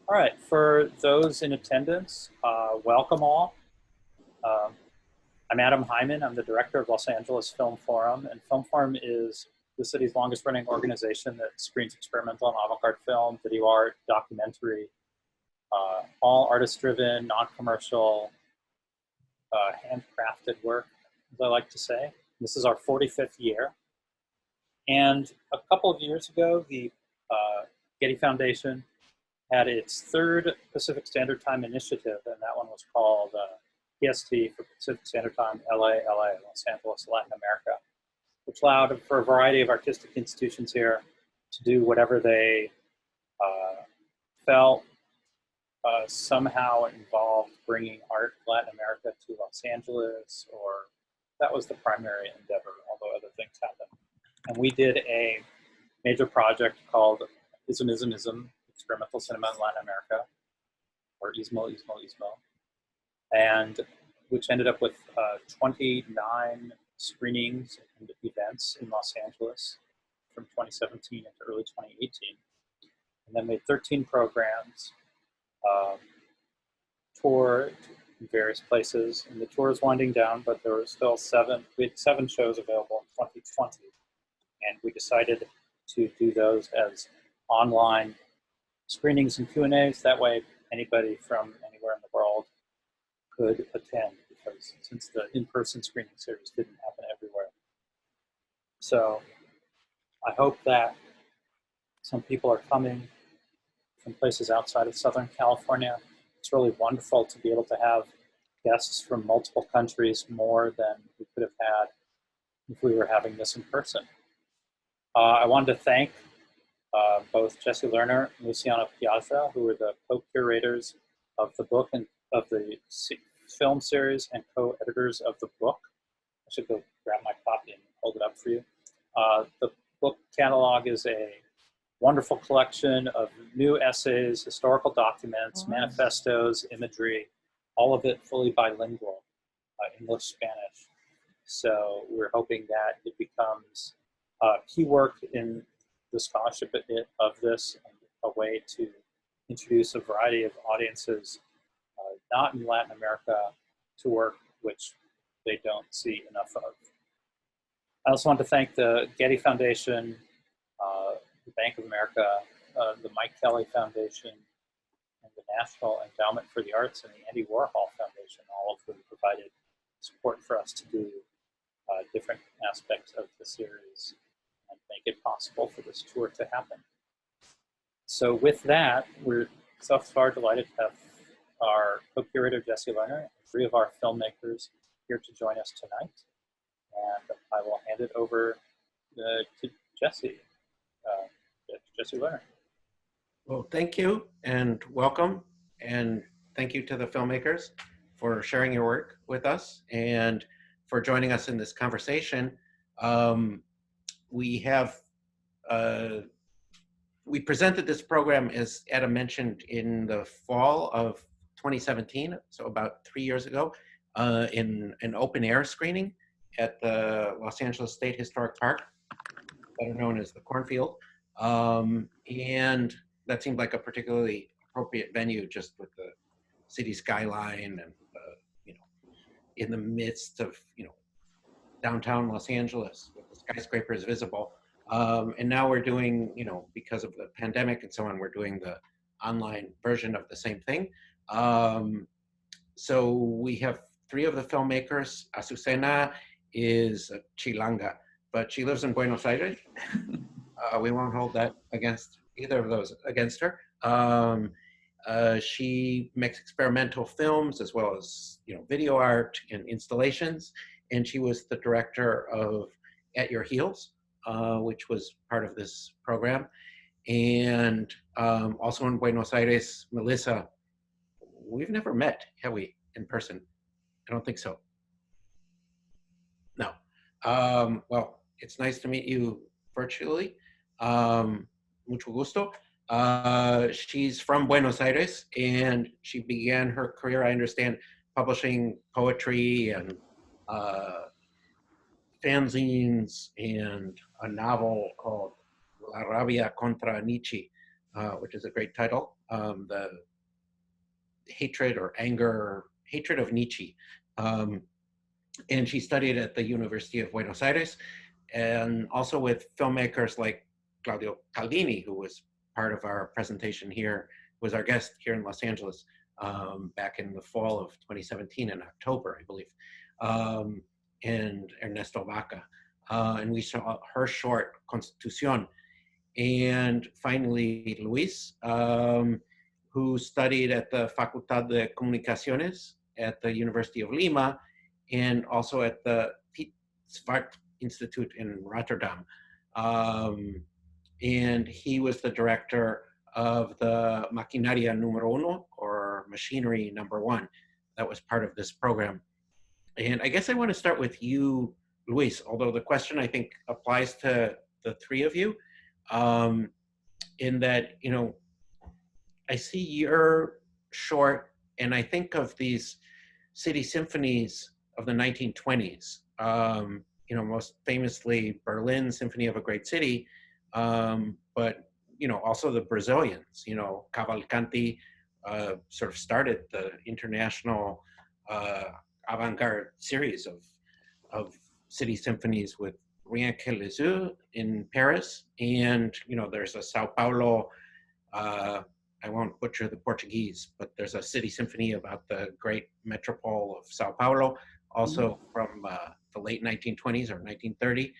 All right, for those in attendance, welcome all. I'm Adam Hyman. I'm the director of Los Angeles Filmforum, and Filmforum is the city's longest running organization that screens experimental and avant-garde film, video art, documentary, all artist-driven, non-commercial, handcrafted work, as I like to say. This is our 45th year. And a couple of years ago, the Getty Foundation had its third Pacific Standard Time initiative, and that one was called PST for Pacific Standard Time, LA, Los Angeles, Latin America, which allowed for a variety of artistic institutions here to do whatever they felt somehow involved bringing art to Latin America to Los Angeles, or that was the primary endeavor, although other things happened. And we did a major project called Ism Ism Ism, Experimental Cinema in Latin America, or Ismo, and which ended up with 29 screenings and events in Los Angeles from 2017 into early 2018. And then made 13 programs, toured in various places, and the tour is winding down, but there were still we had 7 shows available in 2020. And we decided to do those as online screenings and Q&As. That way, anybody from anywhere in the world could attend, because since the in-person screening series didn't happen everywhere. So I hope that some people are coming from places outside of Southern California. It's really wonderful to be able to have guests from multiple countries, more than we could have had if we were having this in person. I wanted to thank both Jesse Lerner and Luciana Piazza, who were the co-curators of the book and of the film series and co-editors of the book. I should go grab my copy and hold it up for you. The book catalog is a wonderful collection of new essays, historical documents, manifestos, imagery, all of it fully bilingual, English, Spanish. So we're hoping that it becomes key work in the scholarship of this, and a way to introduce a variety of audiences, not in Latin America, to work which they don't see enough of. I also want to thank the Getty Foundation, the Bank of America, the Mike Kelly Foundation, and the National Endowment for the Arts, and the Andy Warhol Foundation, all of whom provided support for us to do different aspects of the series and make it possible for this tour to happen. So with that, we're so far delighted to have our co-curator Jesse Lerner and 3 of our filmmakers here to join us tonight. And I will hand it over to Jesse. Jesse Lerner. Well, thank you and welcome. And thank you to the filmmakers for sharing your work with us and for joining us in this conversation. We presented this program, as Adam mentioned, in the fall of 2017, so about 3 years ago, in an open air screening at the Los Angeles State Historic Park, better known as the Cornfield. And that seemed like a particularly appropriate venue, just with the city skyline and, in the midst of, downtown Los Angeles with the skyscrapers visible. And now we're doing, because of the pandemic and so on, we're doing the online version of the same thing. So we have 3 of the filmmakers. Azucena is a Chilanga, but she lives in Buenos Aires. We won't hold that against either of those against her. She makes experimental films as well as video art and installations, and she was the director of At Your Heels, which was part of this program. And also in Buenos Aires, Melisa, we've never met, have we, in person? I don't think so. No. Well, it's nice to meet you virtually. Mucho gusto. She's from Buenos Aires, and she began her career, I understand, publishing poetry and fanzines and a novel called La Rabia contra Nietzsche, which is a great title. the hatred or anger, or hatred of Nietzsche. And she studied at the University of Buenos Aires, and also with filmmakers like Claudio Caldini, who was part of our presentation here, was our guest here in Los Angeles back in the fall of 2017 in October, I believe, and Ernesto Vaca. And we saw her short, Constitución. And finally, Luis, who studied at the Facultad de Comunicaciones at the University of Lima, and also at the Piet Zwart Institute in Rotterdam. And he was the director of the Maquinaria Número Uno, or Machinery Number One, that was part of this program. And I guess I want to start with you, Luis, although the question I think applies to the three of you, in that, you know, I see your short, and I think of these city symphonies of the 1920s, you know, most famously Berlin Symphony of a Great City, but, you know, also the Brazilians, you know, Cavalcanti sort of started the international avant-garde series of city symphonies with Rien que les yeux in Paris. And, you know, there's a Sao Paulo, I won't butcher the Portuguese, but there's a city symphony about the great metropole of Sao Paulo, also from the late 1920s or 1930.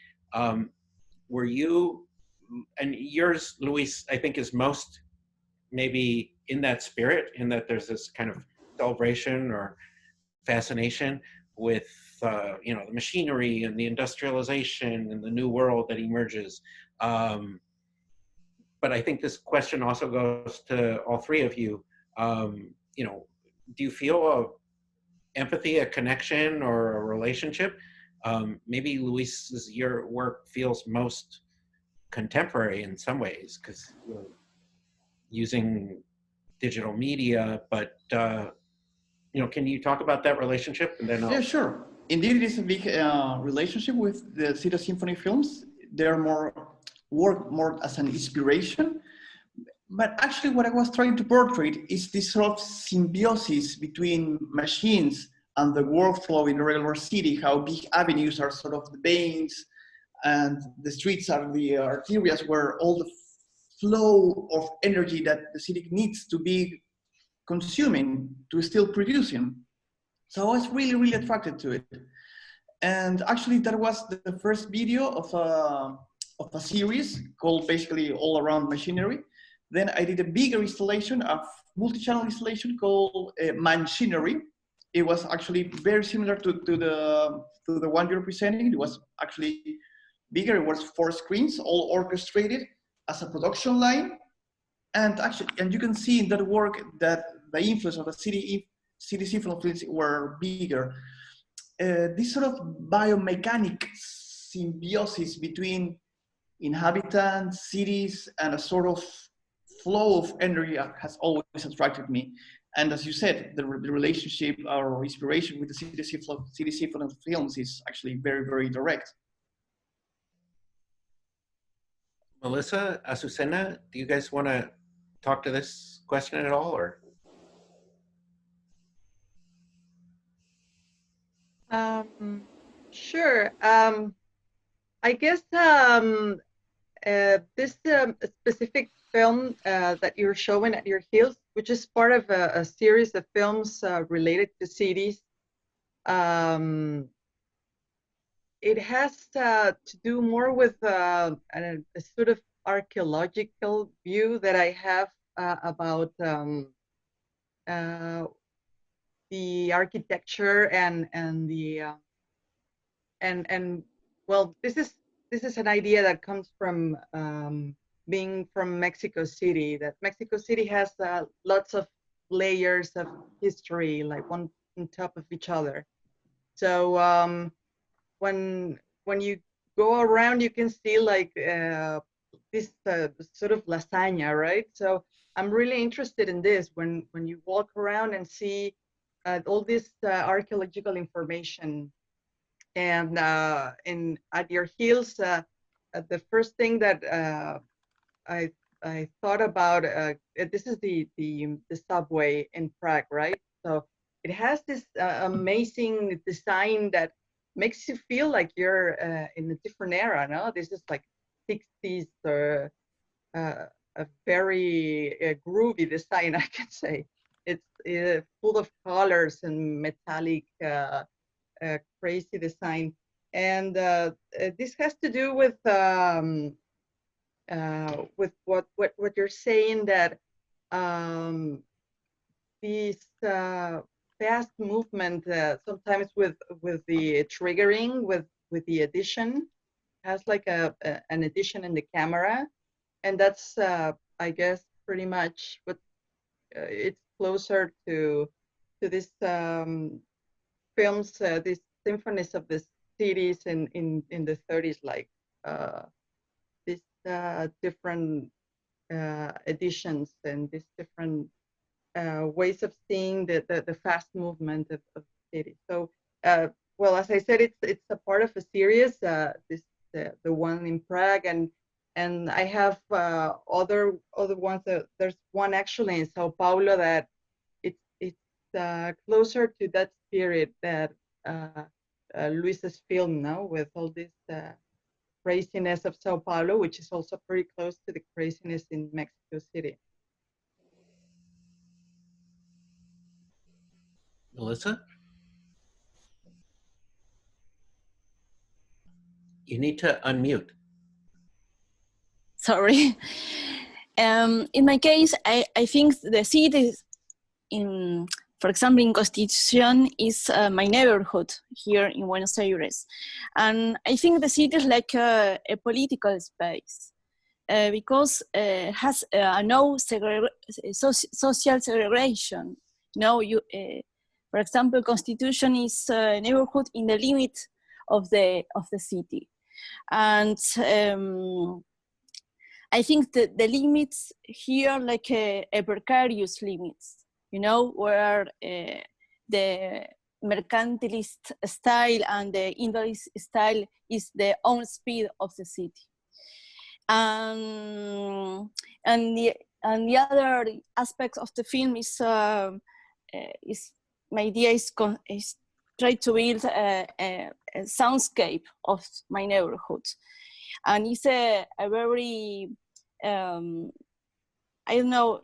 Were you, and yours, Luis, I think is most maybe in that spirit, in that there's this kind of celebration or fascination with, you know, the machinery and the industrialization and the new world that emerges. But I think this question also goes to all three of you. You know, do you feel empathy, a connection, or a relationship? Maybe Luis's, your work feels most contemporary in some ways because you're using digital media, but you know, can you talk about that relationship? And then yeah, sure. Indeed, it is a big relationship with the City Symphony films. They're work more as an inspiration. But actually what I was trying to portray is this sort of symbiosis between machines and the workflow in a regular city, how big avenues are sort of the veins and the streets are the arterias where all the flow of energy that the city needs to be consuming to still producing. So I was really, really attracted to it. And actually that was the first video of a series called basically All Around Machinery. Then I did a bigger installation, a multi-channel installation called Machinery. It was actually very similar to the one you're presenting. It was actually bigger. It was 4 screens, all orchestrated as a production line. And actually, and you can see in that work that the influence of the city symphony films were bigger. This sort of biomechanic symbiosis between inhabitants, cities, and a sort of flow of energy has always attracted me. And as you said, the relationship or inspiration with the city symphony films is actually very, very direct. Melisa, Azucena, do you guys want to talk to this question at all, or? Sure. I guess this specific film that you're showing at your heels, which is part of a series of films related to cities, it has to do more with a sort of archaeological view that I have about the architecture and the well, this is an idea that comes from being from Mexico City. That Mexico City has lots of layers of history, like one on top of each other. So when you go around, you can see like this sort of lasagna, right? So I'm really interested in this. When you walk around and see all this archaeological information, and at your heels, the first thing that I I thought about this is the subway in Prague, right? So it has this amazing design that makes you feel like you're in a different era. No, this is like 60s or a very groovy design, I can say. It's full of colors and metallic, crazy design, and this has to do with what you're saying, that this fast movement sometimes with the triggering with the edition has like an edition in the camera, and that's I guess pretty much what it's closer to this films, these symphonies of the cities in the 30s, like these different editions and these different ways of seeing the fast movement of the city. So, well, as I said, it's a part of a series. This the one in Prague, and I have other ones. There's one actually in Sao Paulo that it's closer to that spirit that Luis's film now, with all this craziness of Sao Paulo, which is also pretty close to the craziness in Mexico City. Melissa? You need to unmute. Sorry. In my case, I think the city, for example, in Constitución, is my neighborhood here in Buenos Aires. And I think the city is like a political space because it has no social segregation. No, for example, Constitution is a neighborhood in the limit of the city. And I think that the limits here, like a precarious limits, you know, where the mercantilist style and the individualist style is the own speed of the city. And the other aspects of the film is my idea is try to build a soundscape of my neighborhood. And it's a very, I don't know,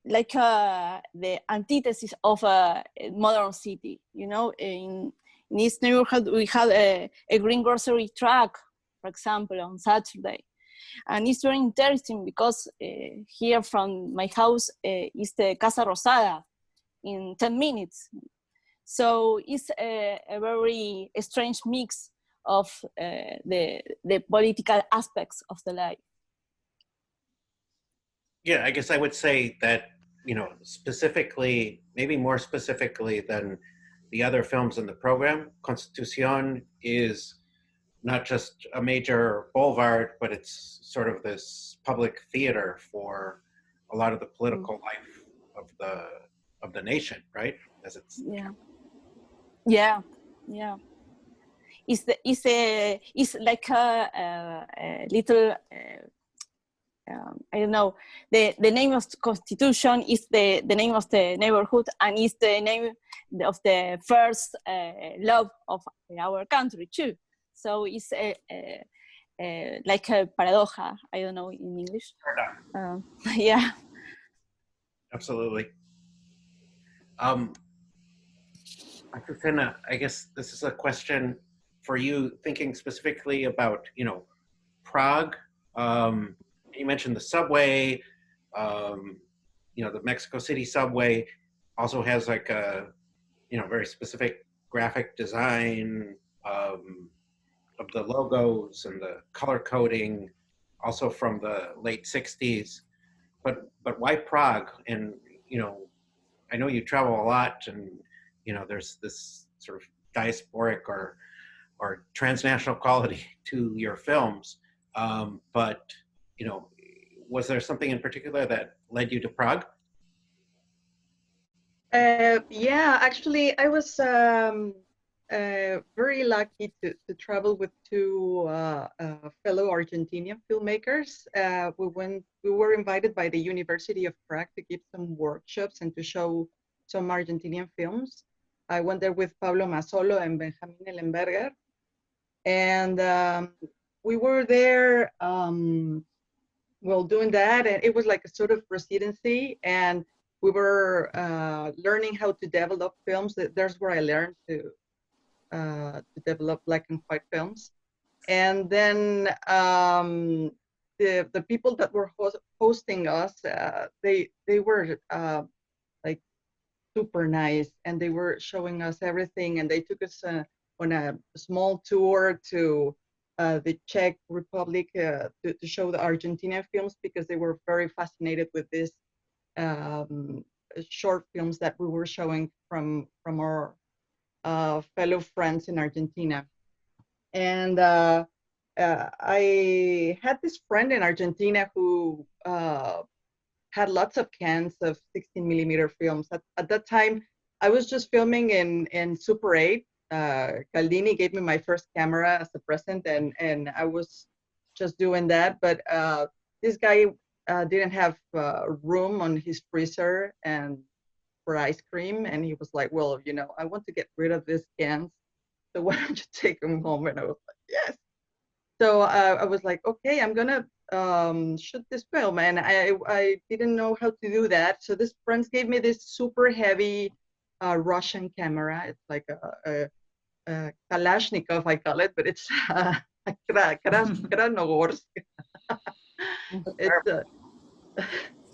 like the antithesis of a modern city. You know, in this neighborhood, we have a green grocery truck, for example, on Saturday. And it's very interesting because here from my house is the Casa Rosada in 10 minutes. So it's a very strange mix of the political aspects of the life. Yeah, I guess I would say that, you know, specifically, maybe more specifically than the other films in the program, Constitución is not just a major boulevard, but it's sort of this public theater for a lot of the political life of the nation, right? As it's yeah. It's like a little. I don't know. The name of the Constitution is the name of the neighborhood, and is the name of the first law of our country too. So it's like a paradoja. I don't know in English. Yeah. Absolutely. Azucena, I guess this is a question for you, thinking specifically about, you know, Prague. You mentioned the subway, you know, the Mexico City subway also has like a, you know, very specific graphic design of the logos and the color coding, also from the late 60s. But why Prague? And, you know, I know you travel a lot, and, you know, there's this sort of diasporic or transnational quality to your films. But, you know, was there something in particular that led you to Prague? Yeah, actually, I was very lucky to travel with two fellow Argentinian filmmakers. We were invited by the University of Prague to give some workshops and to show some Argentinian films. I went there with Pablo Mazzolo and Benjamin Ellenberger. And we were there, well, doing that, and it was like a sort of residency, and we were learning how to develop films. There's where I learned to develop black and white films. And then the people that were hosting us, they were like super nice, and they were showing us everything, and they took us on a small tour to the Czech Republic to show the Argentinian films, because they were very fascinated with this short films that we were showing from our fellow friends in Argentina. And I had this friend in Argentina who had lots of cans of 16mm films. At that time, I was just filming in Super 8. Caldini gave me my first camera as a present, and I was just doing that. But this guy didn't have room on his freezer and for ice cream, and he was like, well, you know, I want to get rid of these cans, so why don't you take them home? And I was like, yes. So I was like, okay, I'm gonna shoot this film, and I didn't know how to do that. So this friends gave me this super heavy Russian camera. It's like a Kalashnikov, I call it, but it's Krasnogorsk. It's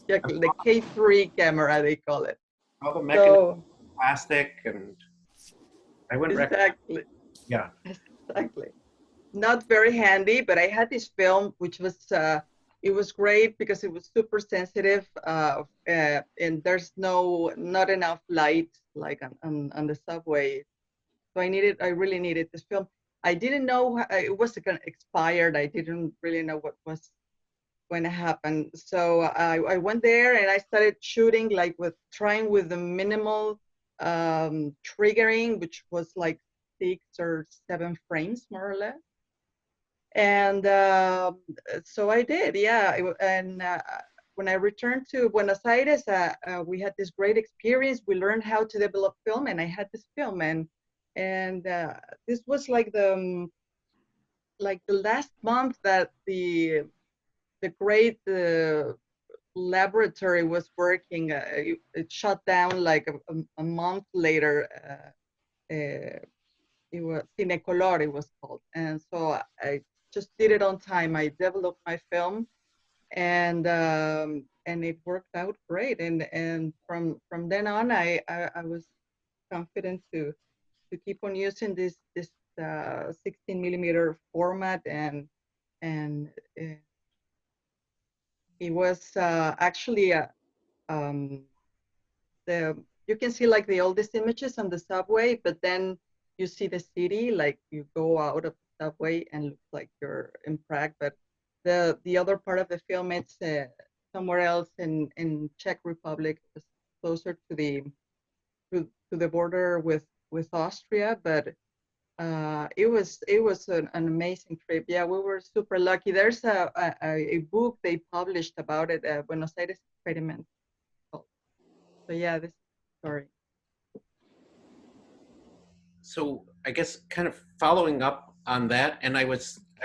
yeah, the K3 camera, they call it. All the mechanism, plastic, and I wouldn't exactly. Yeah. Exactly. Not very handy, but I had this film, which was it was great because it was super sensitive, and there's not enough light like on the subway. So I really needed this film. I didn't know it was expired. I didn't really know what was going to happen. So I went there and I started shooting, like trying with the minimal triggering, which was like 6 or 7 frames more or less. And so I did, yeah. And when I returned to Buenos Aires, we had this great experience. We learned how to develop film, and I had this film, and this was like the last month that the great laboratory was working. It shut down like a month later. It was Cinecolor, it was called, and so I just did it on time. I developed my film, and it worked out great. And from then on, I was confident to keep on using this 16mm format, and it was actually you can see like the oldest images on the subway, but then you see the city, like you go out of the subway and looks like you're in Prague. But the other part of the film, it's somewhere else in Czech Republic. It's closer to the border with Austria, but it was an amazing trip. Yeah, we were super lucky. There's a book they published about it, Buenos Aires Experiment. So yeah, this story. So I guess kind of following up on that, and I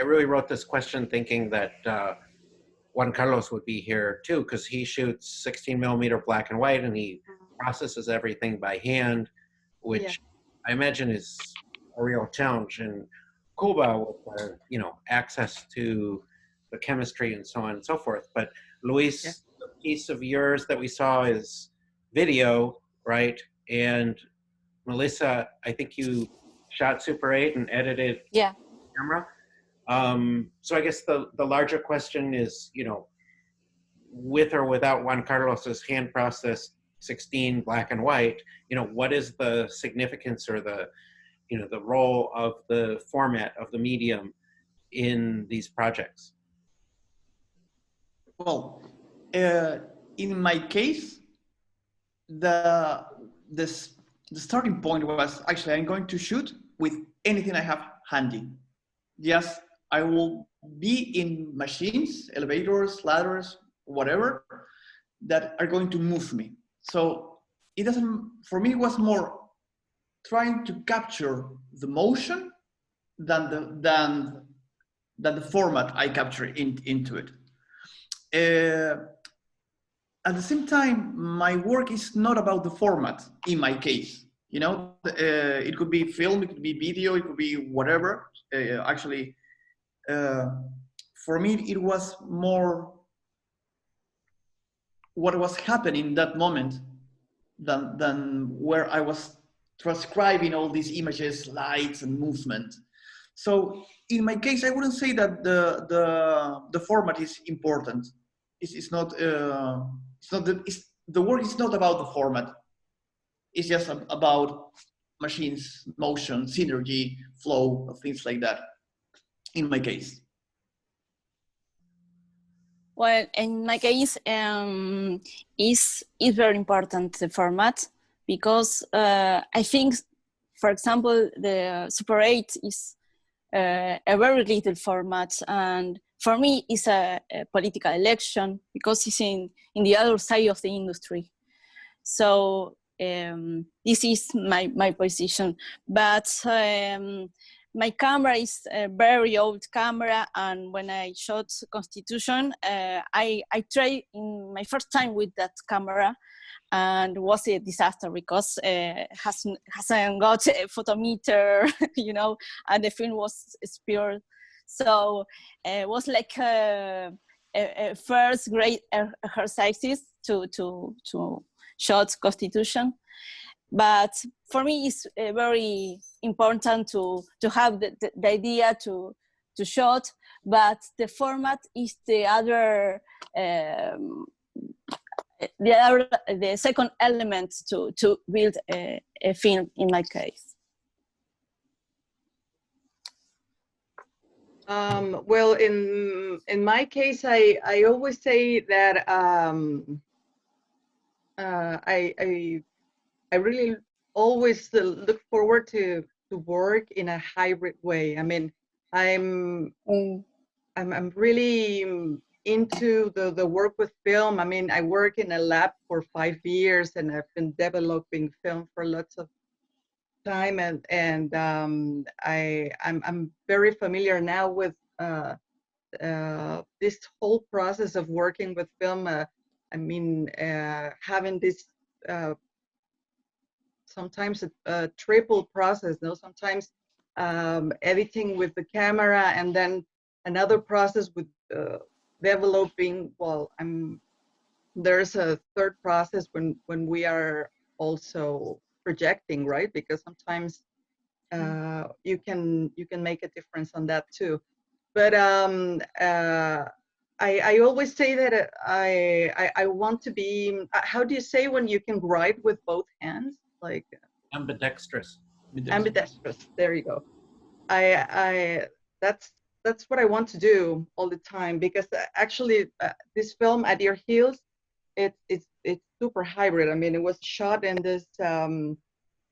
really wrote this question thinking that Juan Carlos would be here too, because he shoots 16mm black and white, and he processes everything by hand, which I imagine is a real challenge in Cuba with access to the chemistry and so on and so forth. But Luis, the piece of yours that we saw is video, right? And Melisa, I think you shot Super 8 and edited camera. So I guess the larger question is, with or without Juan Carlos's hand processed 16 black and white, what is the significance or the role of the format of the medium in these projects? Well, in my case, the starting point was actually I'm going to shoot with anything I have handy. Yes, I will be in machines, elevators, ladders, whatever, that are going to move me. So it doesn't, for me, it was more trying to capture the motion than the format I capture into it. At the same time, my work is not about the format in my case. You know, it could be film, it could be video, it could be whatever. Actually, for me, it was more what was happening in that moment than where I was transcribing all these images, lights, and movement. So in my case, I wouldn't say that the format is important. It's not. The work is not about the format. It's just about machines, motion, synergy, flow, things like that. In my case. Well, in my case, is very important, the format, because I think, for example, the Super 8 is a very little format, and for me, it's a political election because it's in the other side of the industry. So this is my position, but my camera is a very old camera, and when I shot Constitution, I tried in my first time with that camera, and was a disaster because hasn't got a photometer, you know, and the film was spilled. So it was like a first great exercises to shot Constitution. But for me, it's very important to have the idea to shot, but the format is the second element to build a film in my case. Well, in my case, I always say that I really always look forward to work in a hybrid way. I mean, I'm really into the work with film. I mean, I work in a lab for 5 years, and I've been developing film for lots of time, and I'm very familiar now with this whole process of working with film. I mean, having this sometimes a triple process, no? Sometimes editing with the camera, and then another process with developing. Well, there's a third process when we are also projecting, right? Because sometimes you can make a difference on that too. But I always say that I want to be. How do you say when you can write with both hands? Like ambidextrous. Ambidextrous. There you go. That's what I want to do all the time, because actually this film At Your Heels, it's super hybrid. I mean, it was shot in this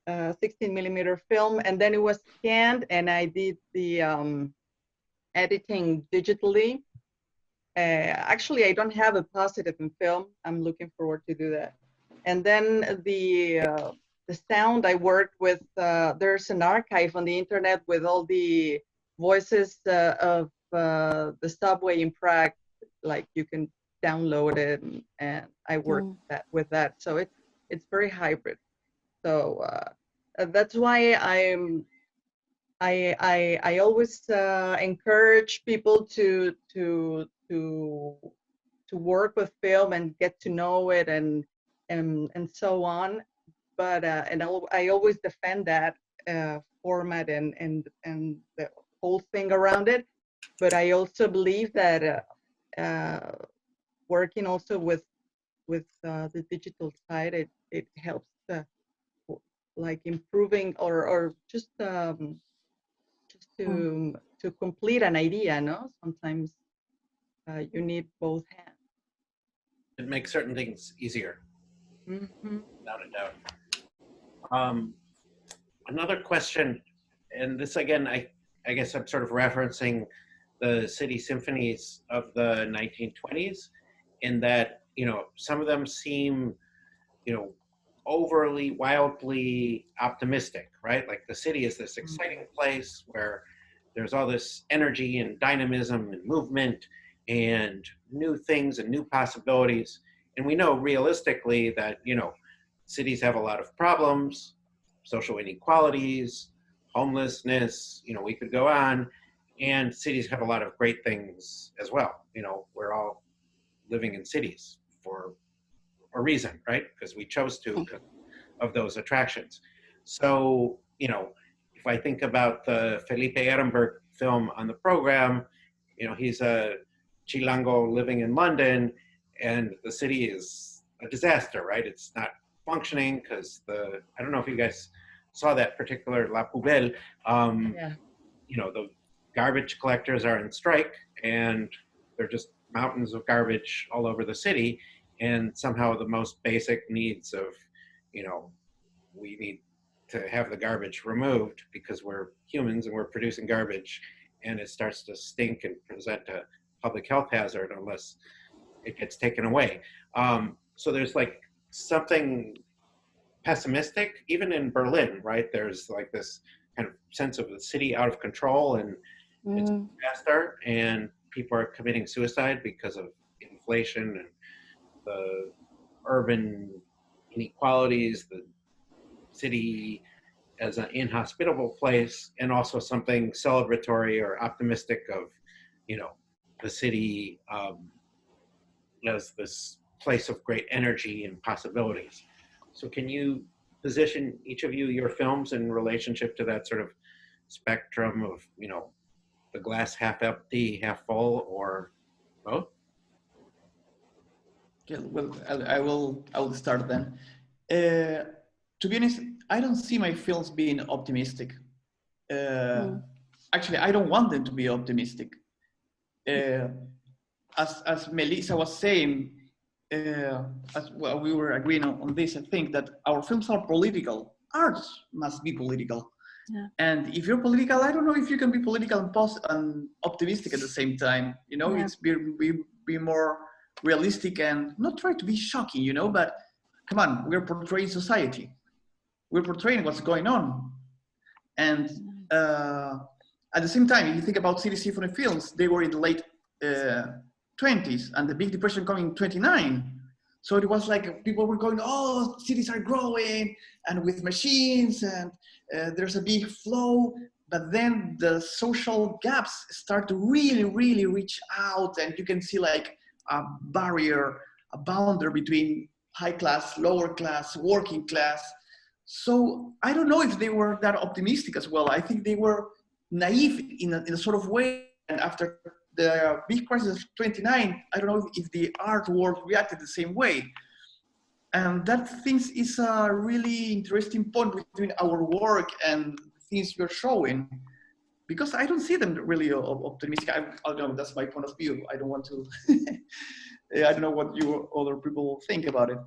16mm film, and then it was scanned, and I did the editing digitally. Actually, I don't have a positive in film. I'm looking forward to do that. And then the sound I worked with, there's an archive on the internet with all the voices of the subway in Prague. Like, you can download it, and I worked with that. So it's very hybrid. So that's why I always encourage people to work with film and get to know it and so on. But and I always defend that format and the whole thing around it. But I also believe that working also with the digital side, it helps like improving or just to complete an idea. No, sometimes you need both hands. It makes certain things easier. Mm-hmm. Without a doubt. Another question and this again, I guess I'm sort of referencing the city symphonies of the 1920s, in that, you know, some of them seem, you know, overly, wildly optimistic, right? Like the city is this exciting place where there's all this energy and dynamism and movement and new things and new possibilities. And we know realistically that, you know, cities have a lot of problems, social inequalities, homelessness, you know, we could go on. And cities have a lot of great things as well. You know, we're all living in cities for a reason, right? Because we chose to, because of those attractions. So, you know, if I think about the Felipe Ehrenberg film on the program, you know, he's a Chilango living in London, and the city is a disaster, right? It's not functioning because I don't know if you guys saw that particular La Poubelle. You know, the garbage collectors are in strike, and they're just mountains of garbage all over the city. And somehow the most basic needs of, you know, we need to have the garbage removed because we're humans and we're producing garbage, and it starts to stink and present a public health hazard unless it gets taken away. So there's like something pessimistic, even in Berlin, right? There's like this kind of sense of the city out of control, and it's a disaster, and people are committing suicide because of inflation and the urban inequalities, the city as an inhospitable place, and also something celebratory or optimistic of, you know, the city as this place of great energy and possibilities. So can you position, each of you, your films in relationship to that sort of spectrum of, you know, the glass half empty, half full, or both? Okay, well, I will start then. To be honest, I don't see my films being optimistic. Actually, I don't want them to be optimistic. As Melisa was saying, as well, we were agreeing on this, I think that our films are political. Arts must be political. Yeah. And if you're political, I don't know if you can be political and optimistic at the same time. You know, it's be more realistic and not try to be shocking, you know, but come on, we're portraying society. We're portraying what's going on. And at the same time, if you think about city symphony films, they were in the late 20s, and the Big Depression coming in 29. So it was like people were going, oh, cities are growing, and with machines, and there's a big flow. But then the social gaps start to really, really reach out, and you can see like a barrier, a boundary between high class, lower class, working class. So I don't know if they were that optimistic as well. I think they were naive in a sort of way. And after the big crisis of 29, I don't know if the art world reacted the same way. And that things is a really interesting point between our work and things we're showing, because I don't see them really optimistic. I don't know, that's my point of view. I don't want to, I don't know what you other people think about it.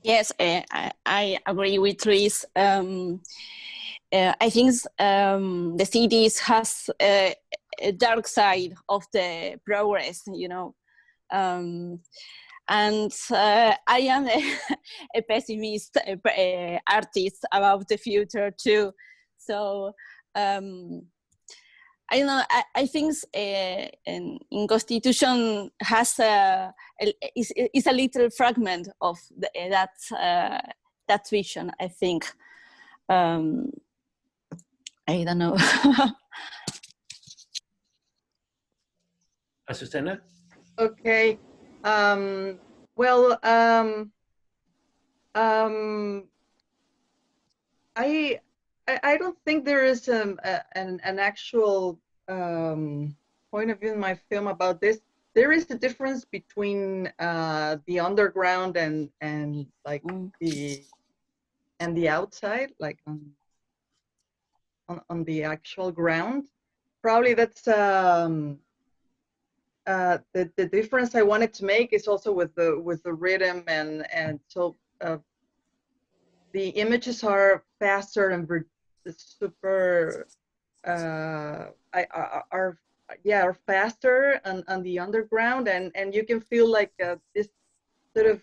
Yes, I agree with Luis. I think the cities has a dark side of the progress, you know. And I am a pessimist artist about the future too. So I don't know. I think in Constitution has is a little fragment of that vision. I think. I don't know. Azucena? Okay. Well, I don't think there is an actual point of view in my film about this. There is a difference between the underground and like the outside, like on the actual ground. Probably that's the difference I wanted to make is also with the rhythm and so the images are faster and super are faster on the underground, and you can feel like this sort of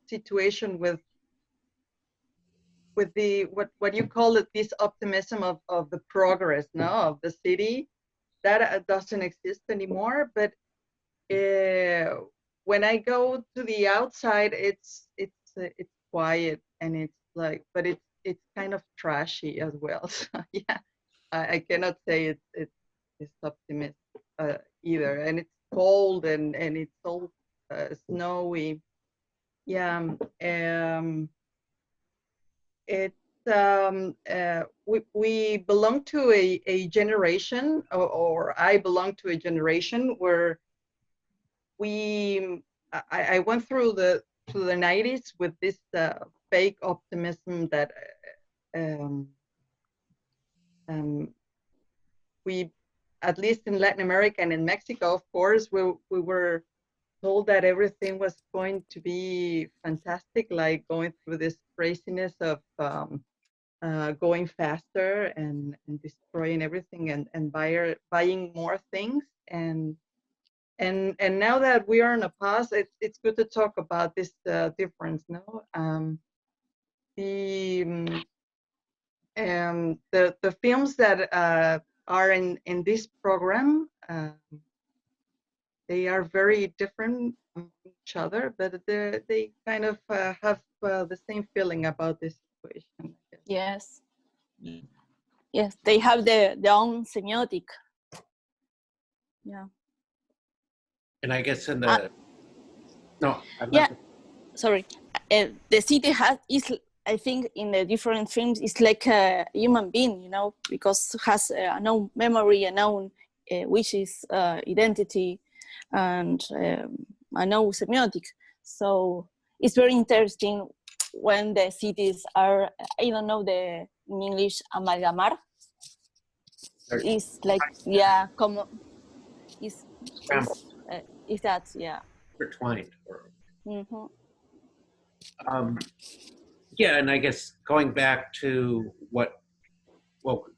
situation with the what you call it, this optimism of the progress, no, of the city that doesn't exist anymore. But when I go to the outside, it's quiet, and it's like, but it's kind of trashy as well. So yeah, I cannot say it's optimistic either, and it's cold and it's all snowy. Yeah, we belong to a generation, or I belong to a generation where I went through the 90s with this fake optimism that we, at least in Latin America and in Mexico, of course, we were told that everything was going to be fantastic, like going through this craziness of going faster and destroying everything and buying more things. And now that we are in a pause, it's good to talk about this difference. No, the films that are in this program, they are very different from each other, but they kind of have the same feeling about this situation. Yes. Yes, they have their own semiotic. Yeah. And I guess in the Sorry, the city is, I think, in the different films, it's like a human being, you know, because it has a known memory, a known wishes, identity, and a known semiotic. So it's very interesting when the cities are, I don't know in English, amalgamar. It's like, yeah, como, is that, yeah. Intertwined. Mm-hmm. Yeah, and I guess going back to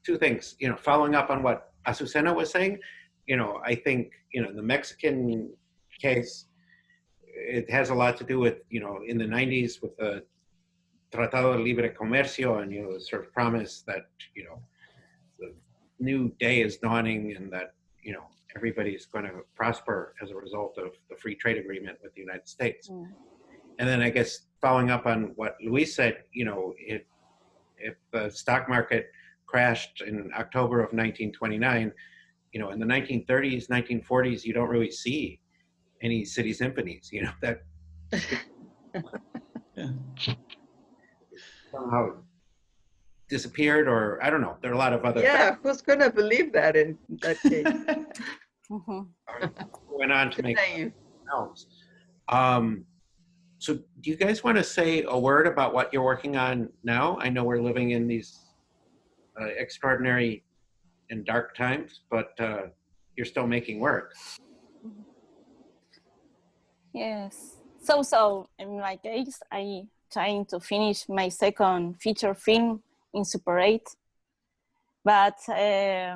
two things, you know, following up on what Azucena was saying, you know, I think, you know, the Mexican case, it has a lot to do with, you know, in the 90s with the Tratado de Libre Comercio, and, you know, the sort of promise that, you know, the new day is dawning and that, you know, everybody's going to prosper as a result of the free trade agreement with the United States. Mm. And then I guess following up on what Luis said, you know, if the stock market crashed in October of 1929, you know, in the 1930s, 1940s, you don't really see any city symphonies, you know, that somehow disappeared, or I don't know. There are a lot of other factors. Who's going to believe that in that case? Went on to make films. So do you guys want to say a word about what you're working on now? I know we're living in these extraordinary and dark times, but you're still making work. Yes. So in my case, I'm trying to finish my second feature film in Super 8. But I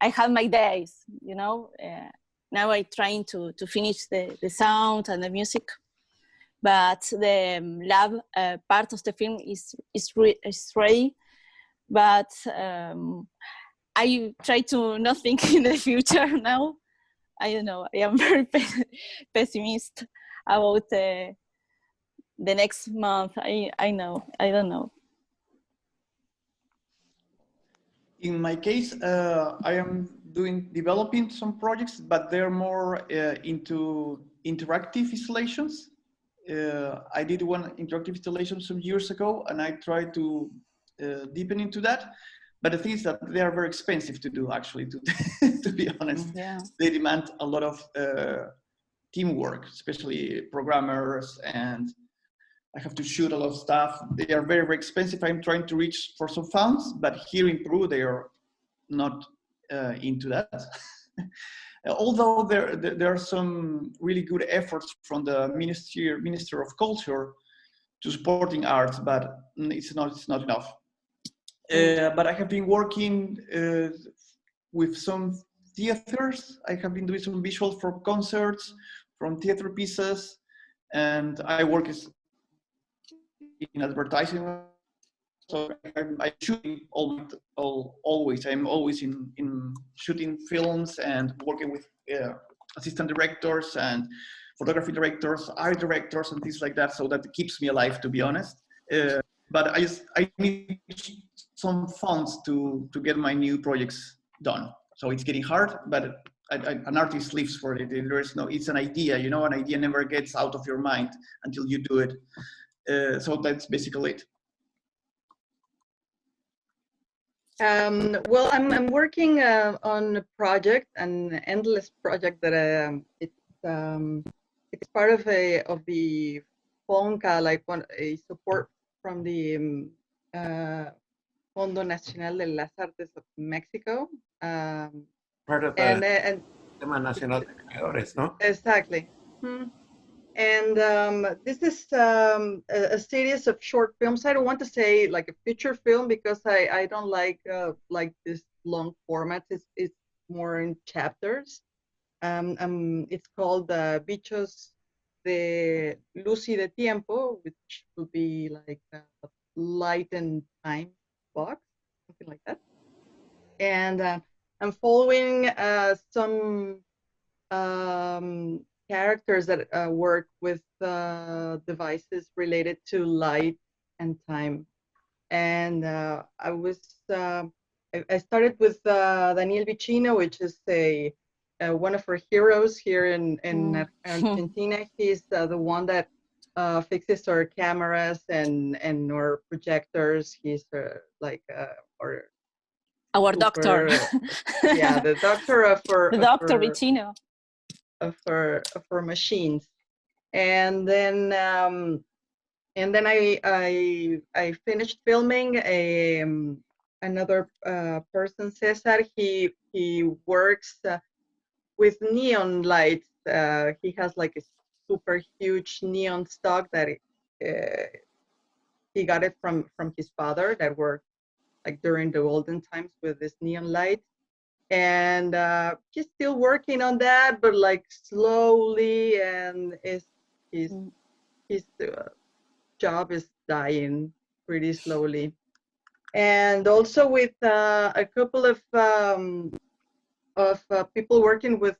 have my days, you know. Now I'm trying to finish the sound and the music. But the lab part of the film is ready. But I try to not think in the future now. I don't know. I am very pessimist about the next month. I don't know. In my case, I am developing some projects, but they're more into interactive installations. I did one interactive installation some years ago, and I tried to deepen into that. But the thing is that they are very expensive to do, actually, to be honest. Yeah. They demand a lot of teamwork, especially programmers, and I have to shoot a lot of stuff. They are very, very expensive. I'm trying to reach for some funds, but here in Peru, they are not into that. Although there are some really good efforts from the Minister of Culture to supporting arts, but it's not enough. But I have been working with some theaters. I have been doing some visuals for concerts, from theater pieces, and I work in advertising. So I'm shooting always. I'm always in shooting films and working with assistant directors and photography directors, art directors, and things like that. So that keeps me alive, to be honest. But I need some funds to get my new projects done. So it's getting hard, but an artist lives for it. There is no, it's an idea, you know, an idea never gets out of your mind until you do it. So that's basically it. Well, I'm working on a project, an endless project that it's part of the FONCA, like a support from the Fondo Nacional de las Artes of Mexico. Part of the Sistema Nacional de Creadores, ¿no? Exactly. And this is a series of short films. I don't want to say like a feature film because I don't like this long format. It's more in chapters. It's called Bichos de Luz y de Tiempo, which would be like a light and time box, something like that. And I'm following some characters that work with devices related to light and time. And I started with Daniel Vicino, which is one of our heroes here in Argentina. He's the one that fixes our cameras and our projectors. He's our doctor. Yeah, the doctor of our Dr. Vicino. Of our machines. And then I finished filming another person, Cesar. He works with neon lights. He has like a super huge neon stock that he got it from his father that worked like during the olden times with this neon light. And he's still working on that, but like slowly, and his job is dying pretty slowly. And also with a couple of people working with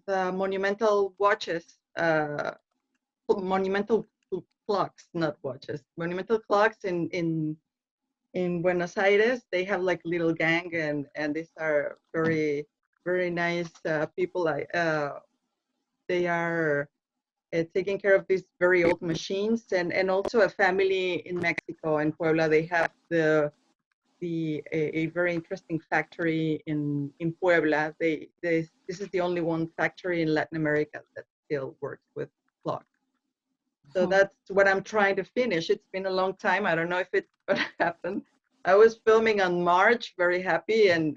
monumental watches, monumental clocks, not watches, monumental clocks in Buenos Aires. They have like a little gang, and these are very, very nice people. They are taking care of these very old machines, and also a family in Mexico and Puebla. They have a very interesting factory in Puebla. This is the only one factory in Latin America that still works with clocks. So that's what I'm trying to finish. It's been a long time. I don't know if it's going to happen. I was filming on March, very happy, and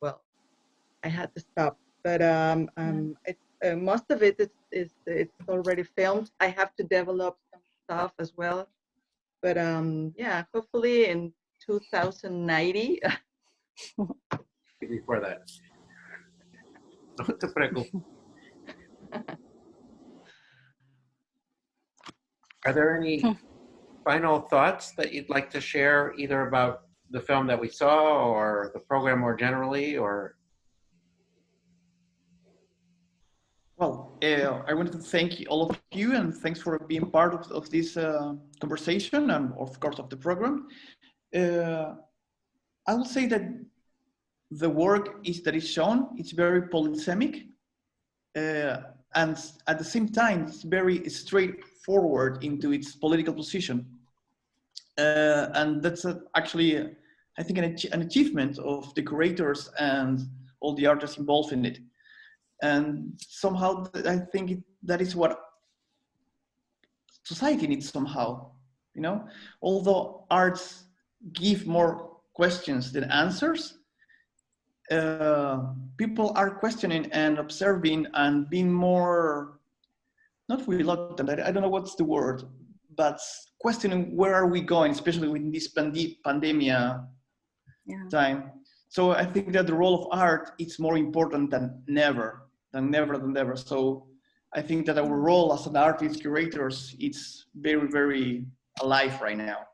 well, I had to stop. But most of it it's already filmed. I have to develop some stuff as well. But yeah, hopefully in 2090. Before that. No te preocupes. Are there any final thoughts that you'd like to share, either about the film that we saw or the program more generally, or? Well, I wanted to thank all of you, and thanks for being part of this conversation and of course of the program. I will say that the work that is shown, it's very polysemic, and at the same time, it's very straightforward into its political position. And that's actually, I think, an achievement of the curators and all the artists involved in it. And somehow, I think that is what society needs somehow, you know? Although arts give more questions than answers, people are questioning and observing and being more, not reluctant, I don't know what's the word, but questioning where are we going, especially with this pandemia time. So I think that the role of art is more important than ever. So I think that our role as an artist, curators, it's very, very alive right now.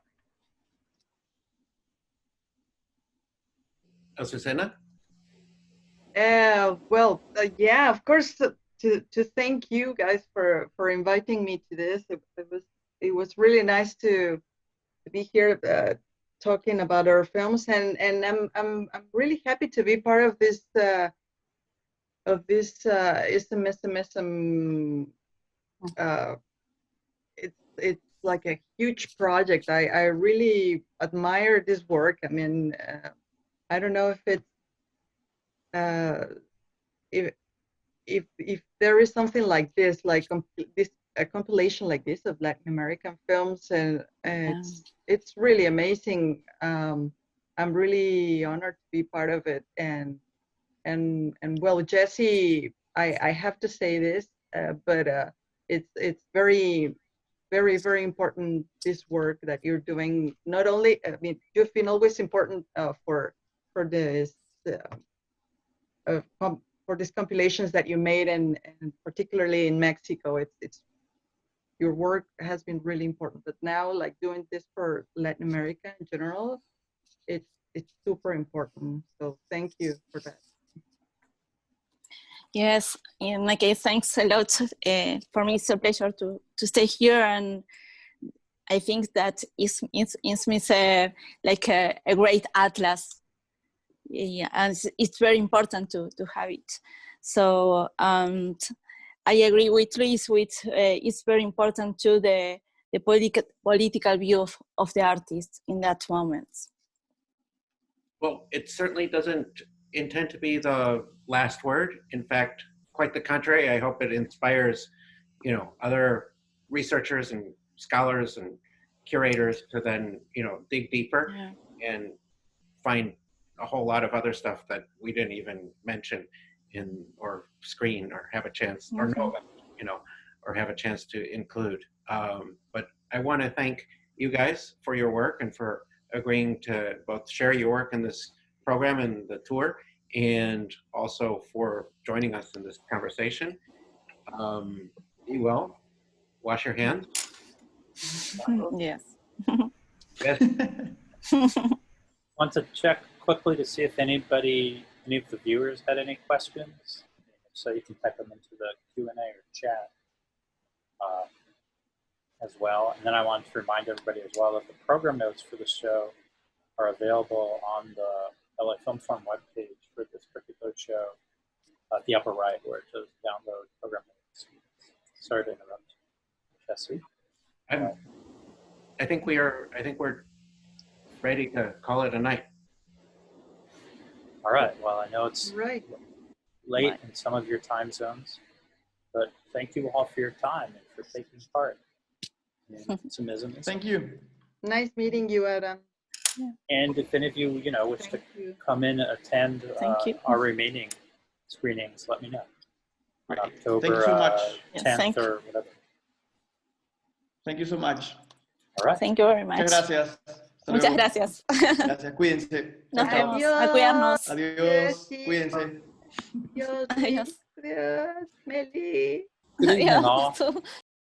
Azucena? Well, yeah, of course, to thank you guys for inviting me to this. It was really nice to be here talking about our films, and I'm really happy to be part of this Ism Ism Ism. It's like a huge project. I really admire this work. I mean, I don't know if it's if there is something like this, like a compilation like this of Latin American films, and it's really amazing. I'm really honored to be part of it, and well, Jesse, I have to say this, but it's very, very, very important, this work that you're doing. Not only, I mean, you've been always important for this for these compilations that you made, and particularly in Mexico. It's your work has been really important, but now, like, doing this for Latin America in general, it's super important. So thank you for that. Yes, in my case, thanks a lot. For me, it's a pleasure to stay here, and I think that Ism is like a great atlas. Yeah, and it's very important to have it. So I agree with Luis. It's very important to the political view of the artist in that moment. Well, it certainly doesn't intend to be the last word. In fact, quite the contrary. I hope it inspires, other researchers and scholars and curators to then, dig deeper and find a whole lot of other stuff that we didn't even mention or screen or have a chance or know about, or have a chance to include. But I want to thank you guys for your work and for agreeing to both share your work in this program and the tour, and also for joining us in this conversation. Be well, wash your hands. Yes. Yes. Want to check quickly to see if any of the viewers had any questions. So you can type them into the Q&A or chat as well. And then I want to remind everybody as well that the program notes for the show are available on the LA Filmforum webpage for this particular show at the upper right, where it says download program notes. Sorry to interrupt, Jesse. I think we're ready to call it a night. All right. Well, I know it's late in some of your time zones, but thank you all for your time and for taking part in Ism Ism. Thank you. Nice meeting you, Adam. And if any of you, wish to come in and attend our remaining screenings, let me know. On October Thank you so much. 10th or whatever. Thank you so much. All right. Thank you very much. Muchas gracias. Muchas gracias. Gracias, cuídense. Nos Chao, vemos. chao. A cuidarnos. Adiós, cuídense. Adiós. Adiós. Adiós, Meli. Good evening, all. Adiós.